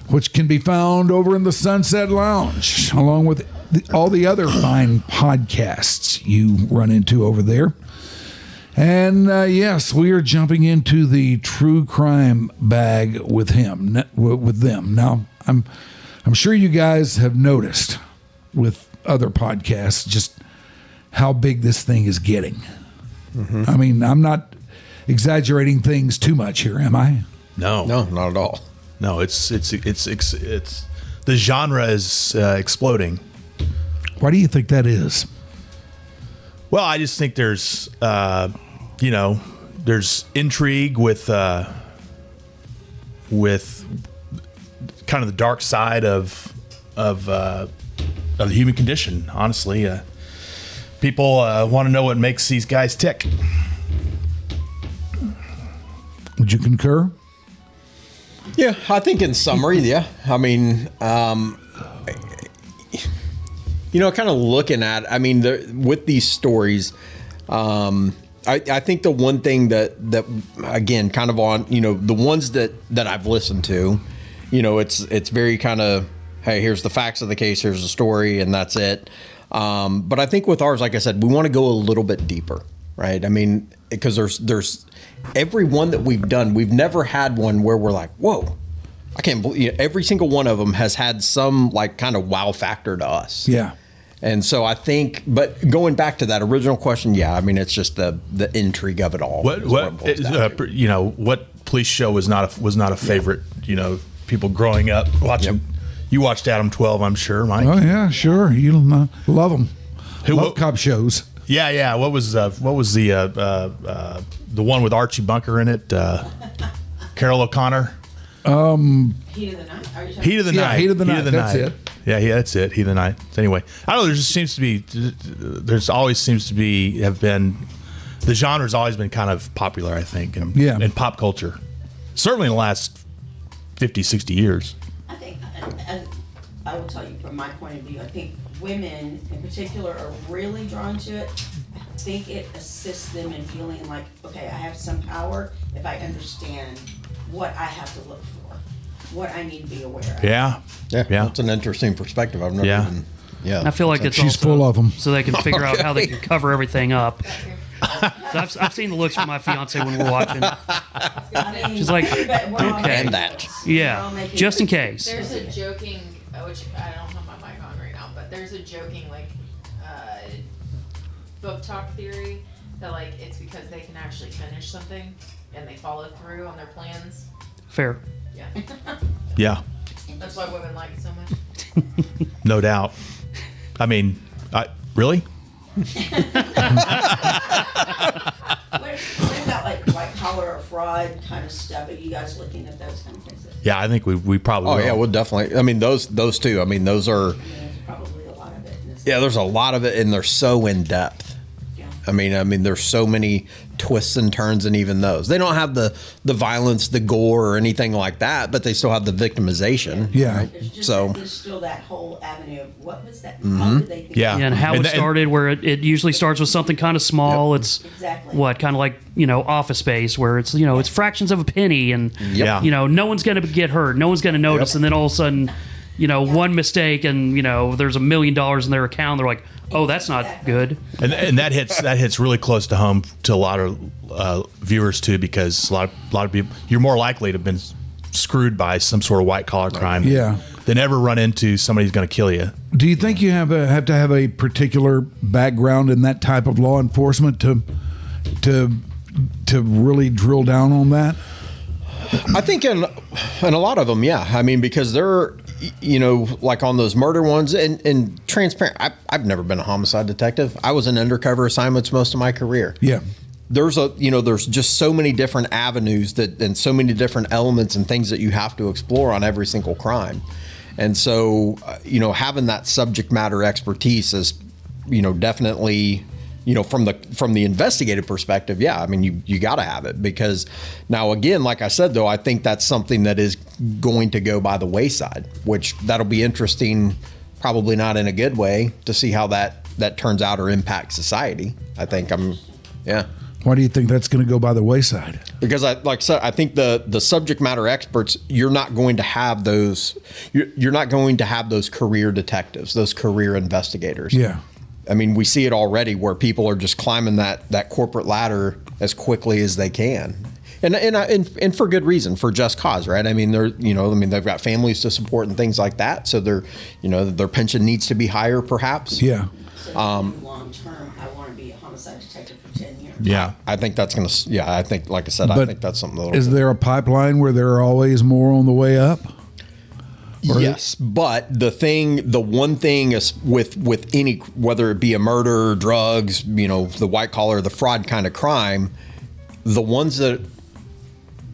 [SPEAKER 2] which can be found over in the Sunset Lounge, along with all the other fine podcasts you run into over there. And yes, we are jumping into the true crime bag with them. Now, I'm sure you guys have noticed with other podcasts just how big this thing is getting. Mm-hmm. I mean, I'm not exaggerating things too much here, am I?
[SPEAKER 9] No,
[SPEAKER 6] not at all.
[SPEAKER 9] No, it's the genre is exploding.
[SPEAKER 2] Why do you think that is?
[SPEAKER 9] Well, I just think there's there's intrigue with kind of the dark side of the human condition. Honestly, people want to know what makes these guys tick.
[SPEAKER 2] Would you concur?
[SPEAKER 6] Yeah, I think in summary, yeah. I mean, kind of looking at, with these stories, I think the one thing that again, kind of on, the ones that I've listened to, it's very kind of, hey, here's the facts of the case, here's the story, and that's it. But I think with ours, like I said, we want to go a little bit deeper, right? I mean, because there's every one that we've done, we've never had one where we're like, whoa, I can't believe, every single one of them has had some like kind of wow factor to us.
[SPEAKER 2] Yeah.
[SPEAKER 6] And so I think, but going back to that original question, yeah, I mean, it's just the intrigue of it all.
[SPEAKER 9] What police show was not a favorite, people growing up watching. Yep. You watched Adam 12, I'm sure, Mike.
[SPEAKER 2] Oh yeah, sure. You love them. Love cop shows.
[SPEAKER 9] Yeah. What was the one with Archie Bunker in it? Carol O'Connor.
[SPEAKER 11] Heat of the Night.
[SPEAKER 9] Heat of the Night.
[SPEAKER 2] Heat of the Night. That's it.
[SPEAKER 9] Yeah, that's it. Heat of the Night. Anyway, I don't know. The genre's always been kind of popular, I think, in pop culture. Certainly in the last 50, 60 years.
[SPEAKER 11] I think I will tell you from my point of view, I think women in particular are really drawn to it. I think it assists them in feeling like, okay, I have some power if I understand what I have to look for, what I need to be aware of.
[SPEAKER 9] Yeah.
[SPEAKER 6] That's an interesting perspective. I've never even. Yeah,
[SPEAKER 10] I feel like it's
[SPEAKER 2] she's
[SPEAKER 10] also
[SPEAKER 2] full of them,
[SPEAKER 10] so they can figure out how they can cover everything up. So I've seen the looks from my fiance when we're watching.
[SPEAKER 11] I mean,
[SPEAKER 10] She's like,
[SPEAKER 11] but we're all
[SPEAKER 10] okay.
[SPEAKER 6] And that.
[SPEAKER 10] Yeah, just in case.
[SPEAKER 12] There's a joking, which I don't have my mic on right now, but there's a joking book talk theory that like it's because they can actually finish something and they follow through on their plans.
[SPEAKER 10] Fair.
[SPEAKER 12] Yeah.
[SPEAKER 9] Yeah.
[SPEAKER 12] That's why women like it so much.
[SPEAKER 9] No doubt. I mean, really?
[SPEAKER 11] What about like white collar or fraud kind of stuff? Are you guys looking at those kind of things?
[SPEAKER 9] Yeah, I think we probably
[SPEAKER 6] Oh
[SPEAKER 9] will.
[SPEAKER 6] yeah, we'll definitely. I mean, those two. I mean, those are.
[SPEAKER 11] There's probably a lot of it.
[SPEAKER 6] Yeah, there's a lot of it, and they're so in depth.
[SPEAKER 11] Yeah.
[SPEAKER 6] I mean, there's so many twists and turns, and even those they don't have the violence, the gore, or anything like that, but they still have the victimization.
[SPEAKER 2] Yeah.
[SPEAKER 6] Right?
[SPEAKER 11] There's just
[SPEAKER 6] So
[SPEAKER 11] there's still that whole avenue of what was that? How did they think?
[SPEAKER 9] Yeah.
[SPEAKER 10] Yeah, and how it started, where it usually starts with something kind of small. It's
[SPEAKER 11] Exactly.
[SPEAKER 10] what kind of like Office Space, where it's it's fractions of a penny, and
[SPEAKER 9] Yeah.
[SPEAKER 10] no one's going to get hurt, no one's going to notice, and then all of a sudden, one mistake, and there's $1 million in their account. They're like, oh, that's not good.
[SPEAKER 9] And that hits really close to home to a lot of viewers too, because a lot of people, you're more likely to have been screwed by some sort of white collar crime.
[SPEAKER 2] Yeah.
[SPEAKER 9] Than ever run into somebody who's going to kill you.
[SPEAKER 2] Do you think you have to have a particular background in that type of law enforcement to really drill down on that?
[SPEAKER 6] I think in a lot of them, yeah. I mean, because they're like on those murder ones and transparent. I've never been a homicide detective. I was in undercover assignments most of my career.
[SPEAKER 2] Yeah.
[SPEAKER 6] There's there's just so many different avenues and so many different elements and things that you have to explore on every single crime. And so, having that subject matter expertise is, definitely, from the investigative perspective, yeah, I mean, you got to have it, because now, again, like I said, though, I think that's something that is going to go by the wayside, which that'll be interesting, probably not in a good way, to see how that turns out or impacts society. I think yeah.
[SPEAKER 2] Why do you think that's going to go by the wayside?
[SPEAKER 6] Because I think the subject matter experts, you're not going to have those. You're not going to have those career detectives, those career investigators.
[SPEAKER 2] Yeah.
[SPEAKER 6] I mean, we see it already where people are just climbing that corporate ladder as quickly as they can, and for good reason, for just cause, right? I mean, they've got families to support and things like that, so their pension needs to be higher, perhaps.
[SPEAKER 2] Yeah.
[SPEAKER 11] So long term, I want to be a homicide detective for 10 years.
[SPEAKER 9] Yeah.
[SPEAKER 6] I think that's going to. Yeah, I think, like I said, I think that's something.
[SPEAKER 2] Is there a pipeline where there are always more on the way up?
[SPEAKER 6] Yes, but the one thing is with any, whether it be a murder, drugs, the white collar, the fraud kind of crime, the ones that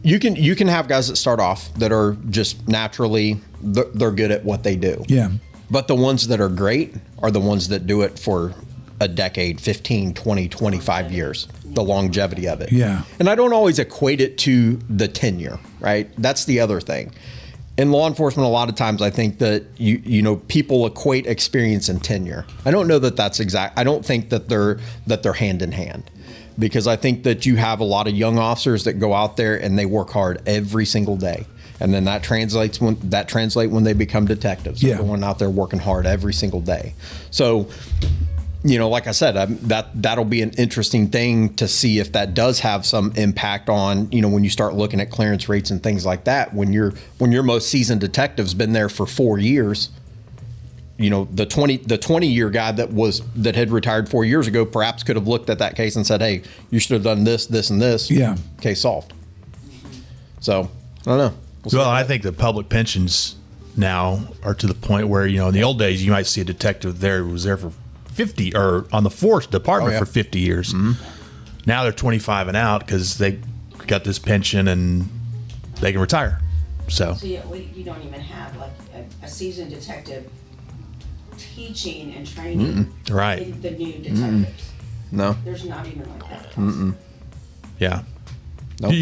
[SPEAKER 6] you can have guys that start off that are just naturally they're good at what they do.
[SPEAKER 2] Yeah.
[SPEAKER 6] But the ones that are great are the ones that do it for a decade, 15, 20, 25 years, the longevity of it.
[SPEAKER 2] Yeah.
[SPEAKER 6] And I don't always equate it to the tenure, right? That's the other thing. In law enforcement, a lot of times I think that people equate experience and tenure. I don't know that that's exact. I don't think that they're hand in hand, because I think that you have a lot of young officers that go out there and they work hard every single day, and then that translates when they become detectives.
[SPEAKER 2] Yeah.
[SPEAKER 6] They're going out there working hard every single day. So, like I said, that'll be an interesting thing to see if that does have some impact on, when you start looking at clearance rates and things like that. When your most seasoned detective's been there for 4 years, the 20-year guy that had retired 4 years ago perhaps could have looked at that case and said, hey, you should have done this, this, and this.
[SPEAKER 2] Yeah.
[SPEAKER 6] Case solved. So I don't know.
[SPEAKER 9] Well, I think the public pensions now are to the point where, in the old days, you might see a detective there who was there for 50 or on the force department for 50 years. Mm-hmm. Now they're 25 and out because they got this pension and they can retire. So
[SPEAKER 11] you don't even have like a seasoned detective teaching and training
[SPEAKER 9] right
[SPEAKER 11] the new detectives.
[SPEAKER 6] No.
[SPEAKER 11] There's not even like that.
[SPEAKER 9] Yeah.
[SPEAKER 6] Nope.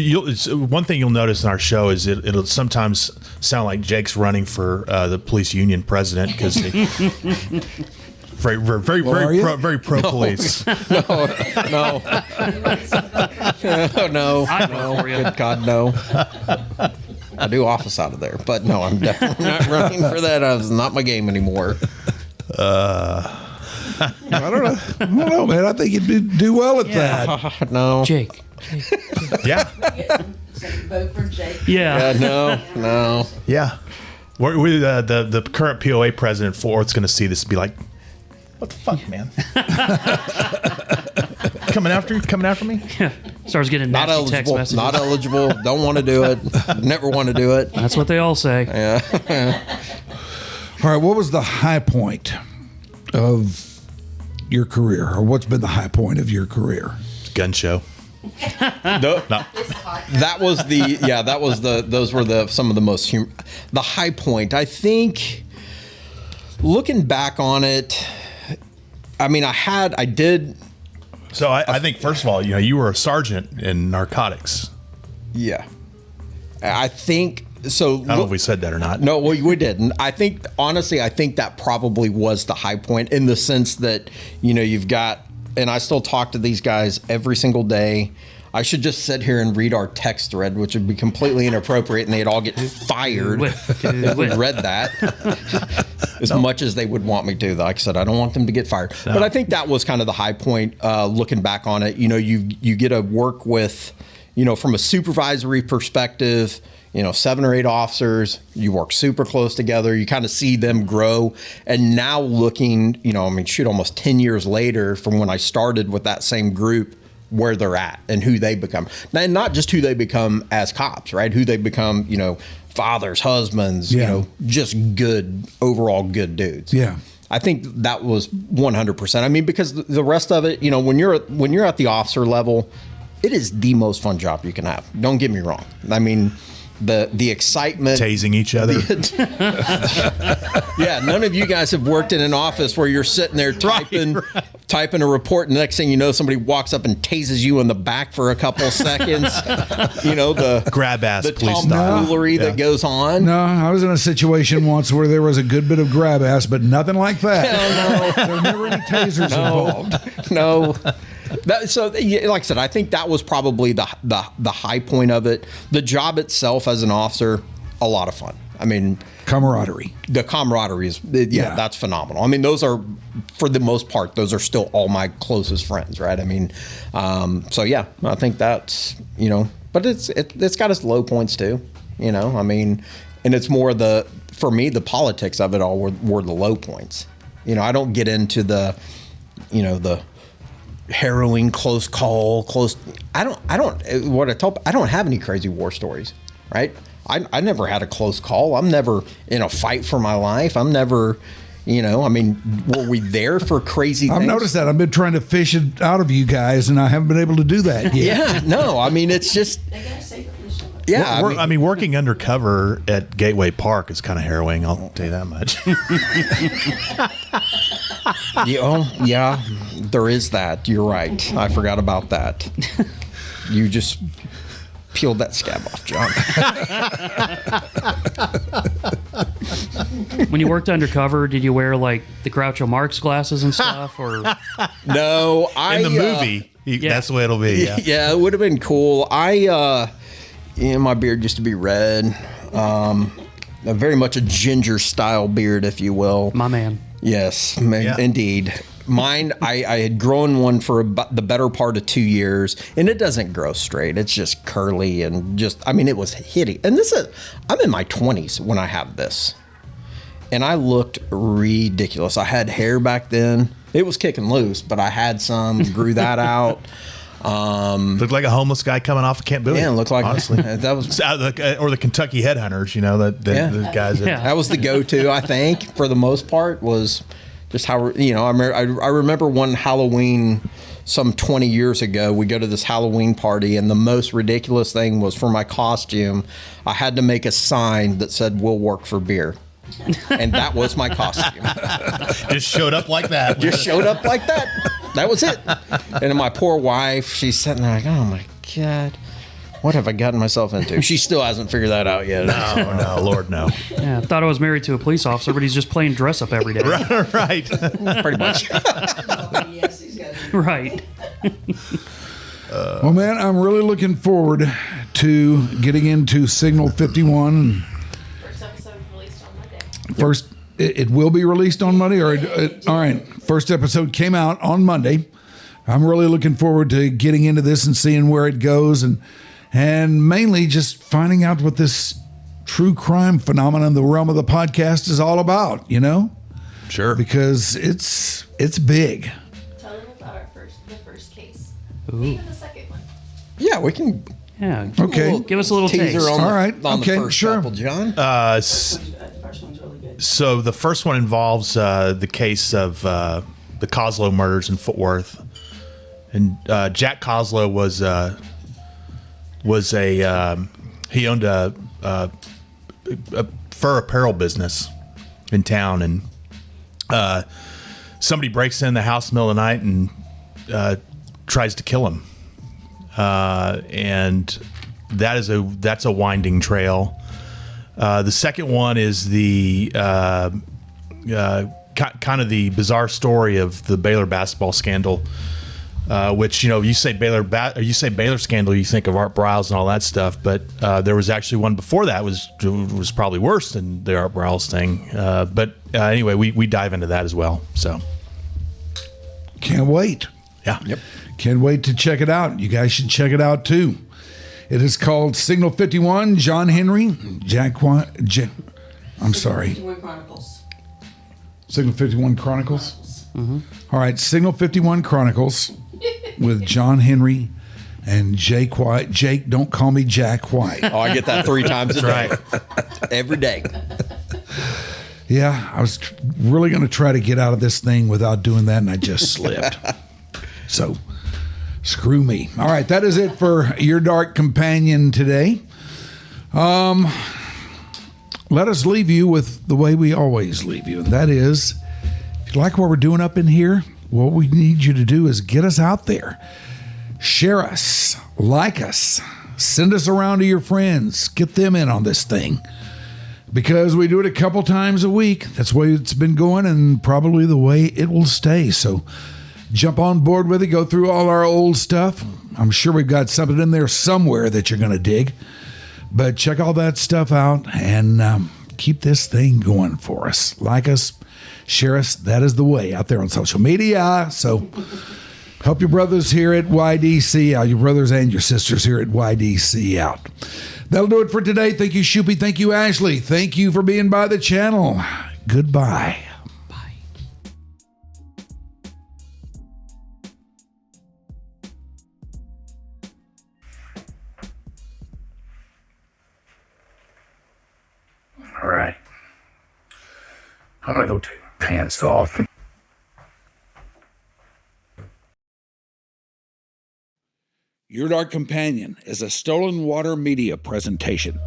[SPEAKER 9] One thing you'll notice in our show is it'll sometimes sound like Jake's running for the police union president because very pro police.
[SPEAKER 6] No. Good God, no. I do office out of there, but no, I'm definitely not running for that. It's not my game anymore.
[SPEAKER 2] I don't know, man. I think you'd do well at that.
[SPEAKER 6] No,
[SPEAKER 10] Jake.
[SPEAKER 9] Yeah.
[SPEAKER 11] Vote for Jake.
[SPEAKER 10] Yeah.
[SPEAKER 6] No.
[SPEAKER 9] Yeah. We the current POA president for it's going to see this and be like, what the fuck, man? Coming after me?
[SPEAKER 10] Yeah. Starts getting
[SPEAKER 6] Not
[SPEAKER 10] nasty text
[SPEAKER 6] eligible.
[SPEAKER 10] messages.
[SPEAKER 6] Not eligible. Don't want to do it. Never want to do it.
[SPEAKER 10] That's what they all say.
[SPEAKER 6] Yeah.
[SPEAKER 2] All right. What was the high point of your career, or what's been the high point of your career?
[SPEAKER 9] Gun show.
[SPEAKER 6] No. That was those were some of the most the high point. I think looking back on it, I mean, I did.
[SPEAKER 9] So I think first of all, you were a sergeant in narcotics.
[SPEAKER 6] Yeah. I think so.
[SPEAKER 9] I don't know if we said that or not.
[SPEAKER 6] No, we didn't. I think that probably was the high point in the sense that, you've got, and I still talk to these guys every single day. I should just sit here and read our text thread, which would be completely inappropriate, and they'd all get fired if we read that. As much as they would want me to. Like I said, I don't want them to get fired. No. But I think that was kind of the high point looking back on it. You get to work with, from a supervisory perspective, 7 or 8 officers, you work super close together. You kind of see them grow. And now looking, almost 10 years later from when I started with that same group, where they're at and who they become. And not just who they become as cops, right? Who they become, fathers, husbands, just overall good dudes.
[SPEAKER 2] Yeah.
[SPEAKER 6] I think that was 100%. I mean, because the rest of it, when you're at the officer level, it is the most fun job you can have. Don't get me wrong. I mean, the excitement,
[SPEAKER 9] tasing each other.
[SPEAKER 6] Yeah, none of you guys have worked in an office where you're sitting there typing a report, and the next thing you know, somebody walks up and tases you in the back for a couple of seconds. The
[SPEAKER 9] grab ass,
[SPEAKER 6] the
[SPEAKER 9] police
[SPEAKER 6] tomfoolery that goes on.
[SPEAKER 2] No, I was in a situation once where there was a good bit of grab ass, but nothing like that. There were never any tasers involved.
[SPEAKER 6] No. So, like I said, I think that was probably the high point of it. The job itself as an officer, a lot of fun. I mean,
[SPEAKER 2] camaraderie.
[SPEAKER 6] The camaraderie is, that's phenomenal. I mean, those are, for the most part, those are still all my closest friends, right? I mean, I think that's, but it's got its low points too, I mean, and it's more for me, the politics of it all were the low points. I don't get into the harrowing close call. I don't have any crazy war stories, right? I never had a close call. I'm never in a fight for my life. I'm never, were we there for crazy things?
[SPEAKER 2] I've noticed that. I've been trying to fish it out of you guys, and I haven't been able to do that yet.
[SPEAKER 6] Yeah, no, I mean, it's just... Yeah,
[SPEAKER 9] working undercover at Gateway Park is kind of harrowing. I'll tell you that much.
[SPEAKER 6] Yeah, there is that. You're right. I forgot about that. You just peeled that scab off, John.
[SPEAKER 10] When you worked undercover, did you wear like the Groucho Marx glasses and stuff, or
[SPEAKER 6] no?
[SPEAKER 9] In the movie, that's the way it'll be.
[SPEAKER 6] Yeah, it would have been cool. My beard used to be red, very much a ginger style beard, if you will.
[SPEAKER 10] My man.
[SPEAKER 6] Yes, indeed. Mine, I had grown one for the better part of 2 years, and it doesn't grow straight. It's just curly and it was hideous. And I'm in my 20s when I have this, and I looked ridiculous. I had hair back then. It was kicking loose, but I had some, grew that out.
[SPEAKER 9] Looked like a homeless guy coming off of Camp Bowie.
[SPEAKER 6] Yeah, looked like,
[SPEAKER 9] honestly.
[SPEAKER 6] That was
[SPEAKER 9] or the Kentucky Headhunters. The guys.
[SPEAKER 6] That was the go-to. I think for the most part was just how I remember one Halloween some 20 years ago. We go to this Halloween party, and the most ridiculous thing was for my costume, I had to make a sign that said "We'll work for beer." And that was my costume.
[SPEAKER 9] Just showed up like that.
[SPEAKER 6] That was it. And my poor wife, she's sitting there like, oh my God. What have I gotten myself into? She still hasn't figured that out yet.
[SPEAKER 9] No, Lord, no.
[SPEAKER 10] Yeah, I thought I was married to a police officer, but he's just playing dress up every day.
[SPEAKER 9] Right.
[SPEAKER 6] Pretty much.
[SPEAKER 10] Right.
[SPEAKER 2] Well, man, I'm really looking forward to getting into Signal 51.
[SPEAKER 12] First episode released on Monday.
[SPEAKER 2] It will be released on Monday, or all right. First episode came out on Monday. I'm really looking forward to getting into this and seeing where it goes, and mainly just finding out what this true crime phenomenon in the realm of the podcast is all about. You know,
[SPEAKER 9] sure,
[SPEAKER 2] because it's big.
[SPEAKER 12] Tell them about the first case.
[SPEAKER 10] Ooh.
[SPEAKER 12] Even the second one.
[SPEAKER 6] Yeah, we can.
[SPEAKER 10] Yeah.
[SPEAKER 2] Okay.
[SPEAKER 10] Give us a little
[SPEAKER 6] teaser
[SPEAKER 10] taste.
[SPEAKER 6] on
[SPEAKER 2] All right.
[SPEAKER 6] on
[SPEAKER 2] Okay,
[SPEAKER 6] the first
[SPEAKER 2] sure.
[SPEAKER 6] couple, John.
[SPEAKER 9] So the first one involves the case of the Koslow murders in Fort Worth, and Jack Koslow he owned a fur apparel business in town, and somebody breaks in the house in the middle of the night and tries to kill him, and that's a winding trail. The second one is the kind of the bizarre story of the Baylor basketball scandal, which, you know, you say Baylor scandal, you think of Art Briles and all that stuff, but there was actually one before that was probably worse than the Art Briles thing. But anyway, we dive into that as well. So
[SPEAKER 2] Can't wait.
[SPEAKER 9] yeah,
[SPEAKER 6] Yep.
[SPEAKER 2] Can't wait to check it out. You guys should check it out too. It is called Signal 51, John Henry, I'm sorry.
[SPEAKER 11] 51 Chronicles.
[SPEAKER 2] Signal 51 Chronicles?
[SPEAKER 10] Mm-hmm.
[SPEAKER 2] All right, Signal 51 Chronicles with John Henry and Jake White. Jake, don't call me Jack White.
[SPEAKER 6] Oh, I get that 3 times a day. Every day.
[SPEAKER 2] Yeah, I was really going to try to get out of this thing without doing that, and I just slipped. So, screw me. All right, that is it for Your Dark Companion today. Let us leave you with the way we always leave you, and that is, if you like what we're doing up in here, what we need you to do is get us out there. Share us, like us, send us around to your friends, get them in on this thing. Because we do it a couple times a week. That's the way it's been going, and probably the way it will stay. So jump on board with it. Go through all our old stuff. I'm sure we've got something in there somewhere that you're going to dig. But check all that stuff out and keep this thing going for us. Like us, share us. That is the way out there on social media. So help your brothers here at YDC out. Your brothers and your sisters here at YDC out. That'll do it for today. Thank you, Shoopy. Thank you, Ashley. Thank you for being by the channel. Goodbye.
[SPEAKER 10] Bye.
[SPEAKER 7] All right. I'm gonna go take my pants off.
[SPEAKER 2] Your Dark Companion is a Stolen Water Media presentation.